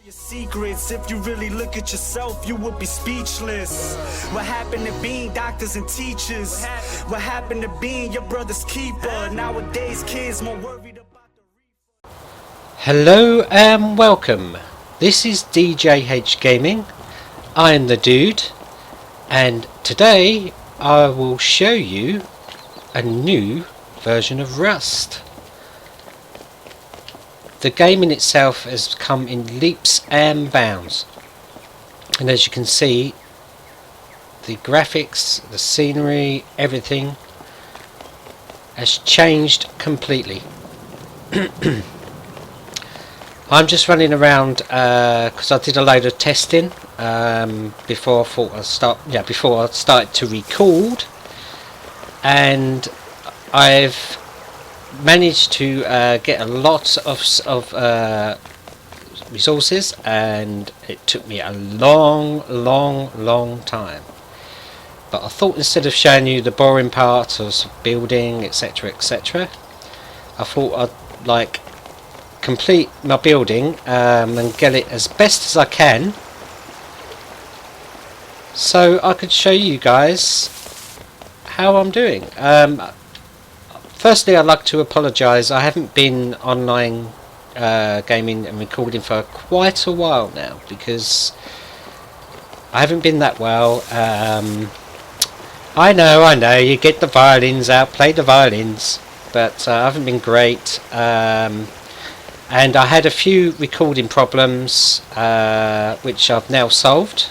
Your secrets, if you really look at yourself, you would be speechless. What happened to being doctors and teachers? What happened to being your brother's keeper? Nowadays kids more worried about the... Hello and welcome. This is DJH Gaming. I am the dude, and today I will show you a new version of Rust. The game in itself has come in leaps and bounds, and as you can see, the graphics, the scenery, everything has changed completely. I'm just running around because I did a load of testing before I started to record, and I've managed to get a lot of resources, and it took me a long time. But I thought instead of showing you the boring parts of building, etc, I thought I'd like complete my building and get it as best as I can, so I could show you guys how I'm doing. Firstly, I'd like to apologise. I haven't been online gaming and recording for quite a while now because I haven't been that well. I know, you get the violins out, play the violins, but I haven't been great. And I had a few recording problems which I've now solved.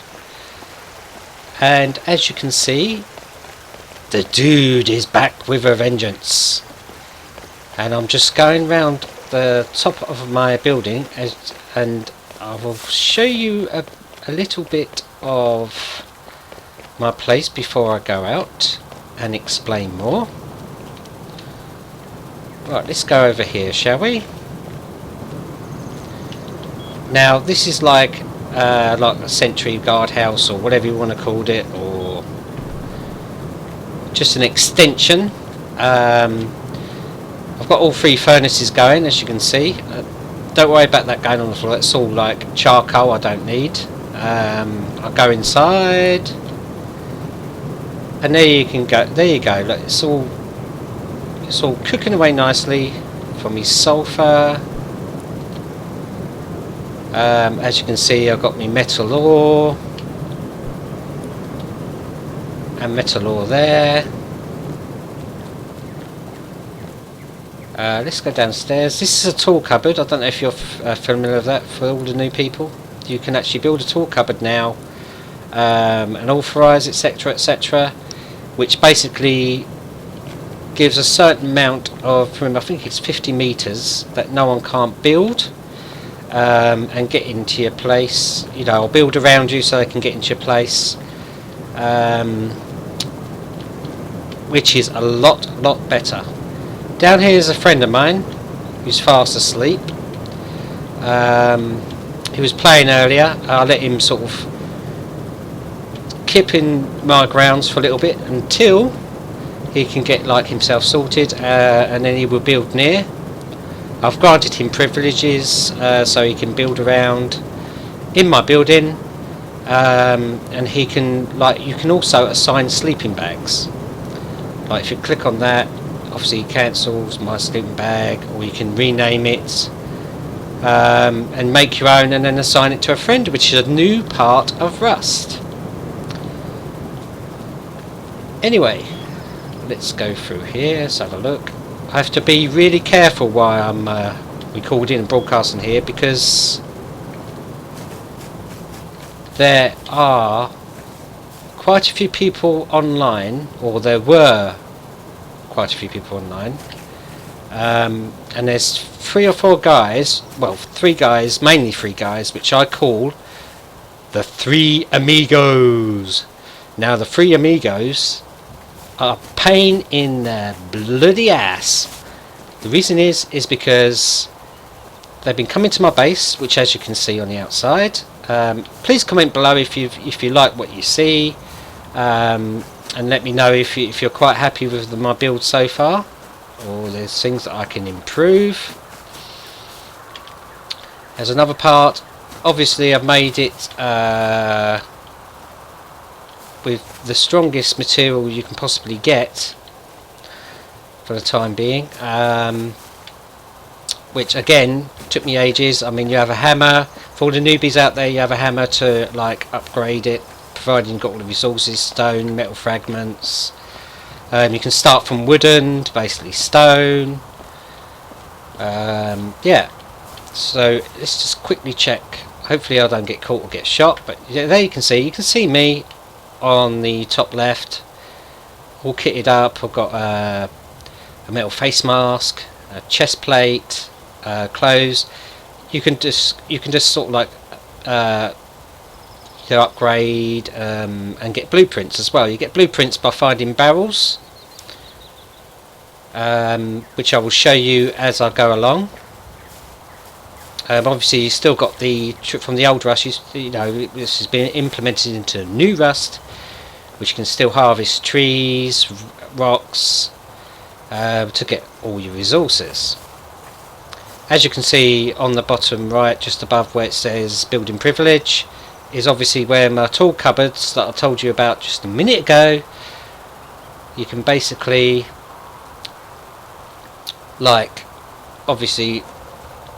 And as you can see, the dude is back with a vengeance, and I'm just going round the top of my building and I will show you a little bit of my place before I go out and explain more. Right, let's go over here, shall we? Now this is like a sentry guard house, or whatever you want to call it, or just an extension. I've got all three furnaces going, as you can see. Don't worry about that going on the floor, it's all like charcoal I don't need. I'll go inside, and there you go, look, it's all cooking away nicely from my sulphur. As you can see, I've got my metal ore and metal ore there. Let's go downstairs. This is a tool cupboard. I don't know if you're familiar with that. For all the new people, you can actually build a tool cupboard now and authorise, etc, which basically gives a certain amount of, I think it's 50 meters, that no one can't build and get into your place, or build around you so they can get into your place, which is a lot better. Down here is a friend of mine who's fast asleep. He was playing earlier. I let him sort of keep in my grounds for a little bit until he can get like himself sorted, and then he will build near. I've granted him privileges so he can build around in my building, and he can, you can also assign sleeping bags. Like if you click on that, obviously it cancels my sleeping bag, or you can rename it and make your own and then assign it to a friend, which is a new part of Rust. Anyway, let's go through here, let's have a look. I have to be really careful while I'm recording and broadcasting here, because there are quite a few people online, or there were quite a few people online, and there's 3 or 4 guys, well 3 guys, mainly 3 guys, which I call the 3 amigos. Now the 3 amigos are a pain in the bloody ass. The reason is because they've been coming to my base, which as you can see on the outside. Please comment below if you like what you see, and let me know if you're quite happy with my build so far, or there's things that I can improve. There's another part obviously I've made it with the strongest material you can possibly get for the time being, which again took me ages. I mean, you have a hammer for all the newbies out there. You have a hammer to like upgrade it, providing you've got all the resources: stone, metal fragments. You can start from wooden to basically stone. Yeah, so let's just quickly check. Hopefully I don't get caught or get shot, but yeah, there you can see me on the top left, all kitted up. I've got a metal face mask, a chest plate, clothes. You can just sort of like upgrade and get blueprints as well. You get blueprints by finding barrels, which I will show you as I go along. Obviously you still got the from the old Rust, you know, this has been implemented into new Rust, which can still harvest trees, rocks, to get all your resources. As you can see on the bottom right, just above where it says building privilege, is obviously where my tool cupboards that I told you about just a minute ago. You can basically, like, obviously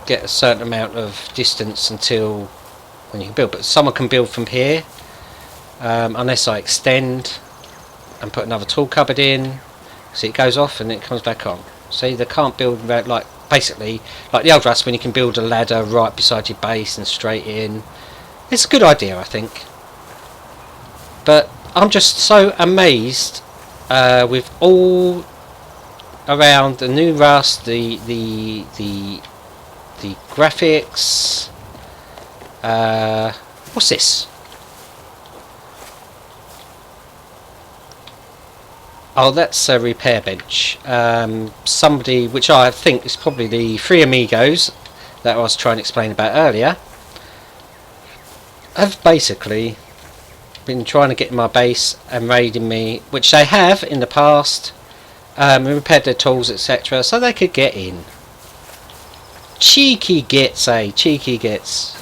get a certain amount of distance until when you can build, but someone can build from here, unless I extend and put another tool cupboard in. See, it goes off and it comes back on. See, they can't build like basically like the old Rust, when you can build a ladder right beside your base and straight in. It's a good idea, I think, but I'm just so amazed with all around the new Rust, the graphics. What's this? Oh, that's a repair bench. Somebody, which I think is probably the three amigos that I was trying to explain about earlier, have basically been trying to get in my base and raiding me, which they have in the past, and repaired their tools, etc., so they could get in. Cheeky gits, eh? Cheeky gits.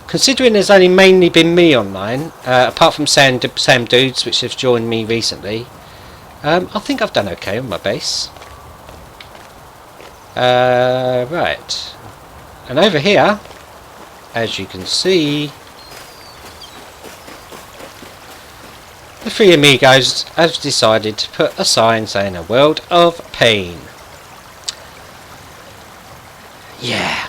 Considering there's only mainly been me online, apart from Sam Dudes, which have joined me recently, I think I've done okay on my base. Right. And over here, as you can see, the three amigos have decided to put a sign saying a world of pain. Yeah.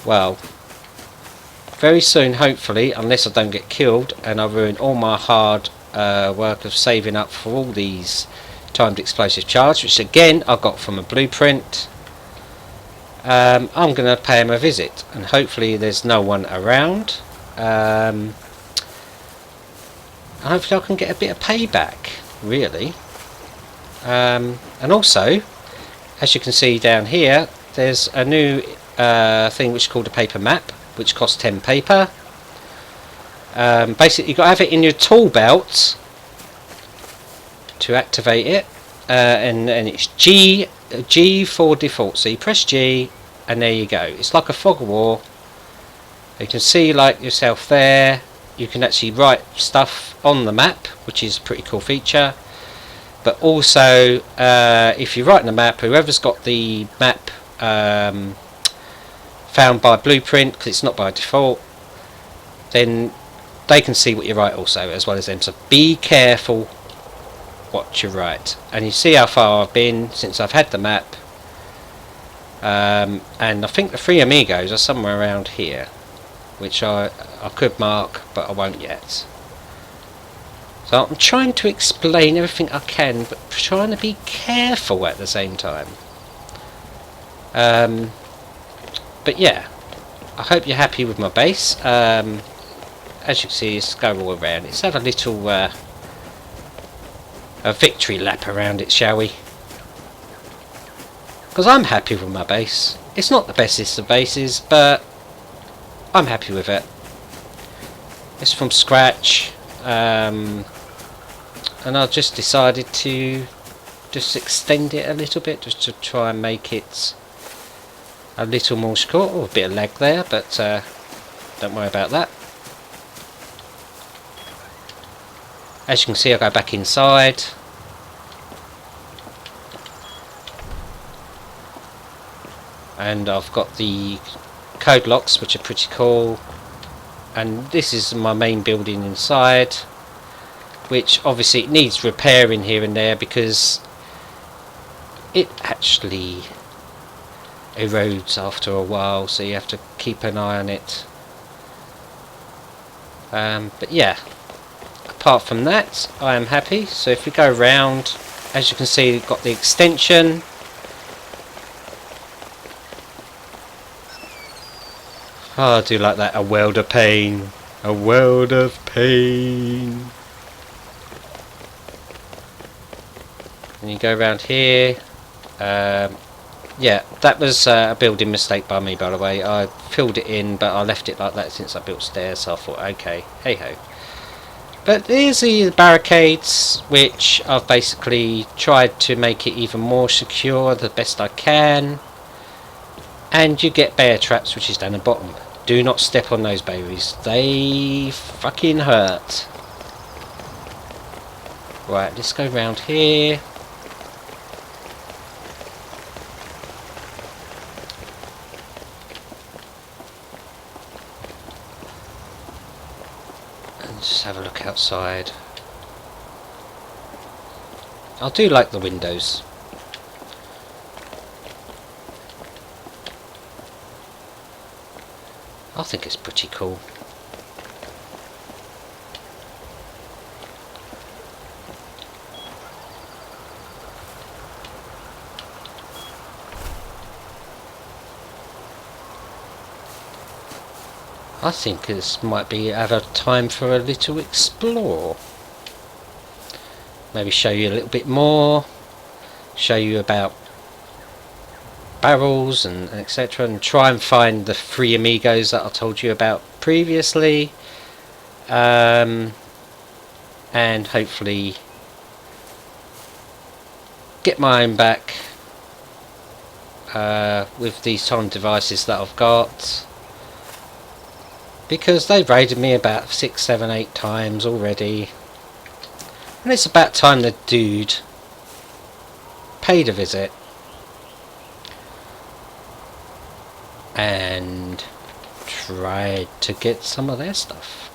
Well, very soon, hopefully, unless I don't get killed and I ruin all my hard work of saving up for all these timed explosive charge, which again I got from a blueprint, I'm going to pay him a visit, and hopefully there's no one around. And hopefully I can get a bit of payback, really. And also, as you can see down here, there's a new thing which is called a paper map, which costs 10 paper. Basically you've got to have it in your tool belt to activate it, and it's G for default, so you press G and there you go. It's like a fog of war. You can see like yourself there. You can actually write stuff on the map, which is a pretty cool feature. But also, if you write in the map, whoever's got the map found by blueprint, because it's not by default, then they can see what you write also, as well as them. So be careful what you write. And you see how far I've been since I've had the map. And I think the three amigos are somewhere around here, which I could mark, but I won't yet. So I'm trying to explain everything I can, but trying to be careful at the same time. But yeah, I hope you're happy with my base. As you can see, it's go all around. Let's have a little a victory lap around it, shall we? Because I'm happy with my base. It's not the bestest of bases, but I'm happy with it. It's from scratch, and I just decided to just extend it a little bit, just to try and make it a little more secure. Oh, a bit of lag there, but don't worry about that. As you can see, I go back inside. And I've got the code locks, which are pretty cool. And this is my main building inside, which obviously it needs repairing here and there because it actually erodes after a while, so you have to keep an eye on it. But yeah, apart from that, I am happy. So if we go round, as you can see, we've got the extension. Oh, I do like that. A world of pain. A world of pain. And you go around here. Yeah, that was a building mistake by me, by the way. I filled it in, but I left it like that since I built stairs, so I thought, okay, hey ho. But here's the barricades, which I've basically tried to make it even more secure the best I can. And you get bear traps, which is down the bottom. Do not step on those babies. They fucking hurt. Right, let's go round here. And just have a look outside. I do like the windows. I think it's pretty cool. I think this might be have a time for a little explore. Maybe show you a little bit more. Show you about barrels and etc, and try and find the 3 amigos that I told you about previously, and hopefully get my own back with these time devices that I've got, because they've raided me about 6, 7, 8 times already, and it's about time the dude paid a visit and tried to get some of their stuff.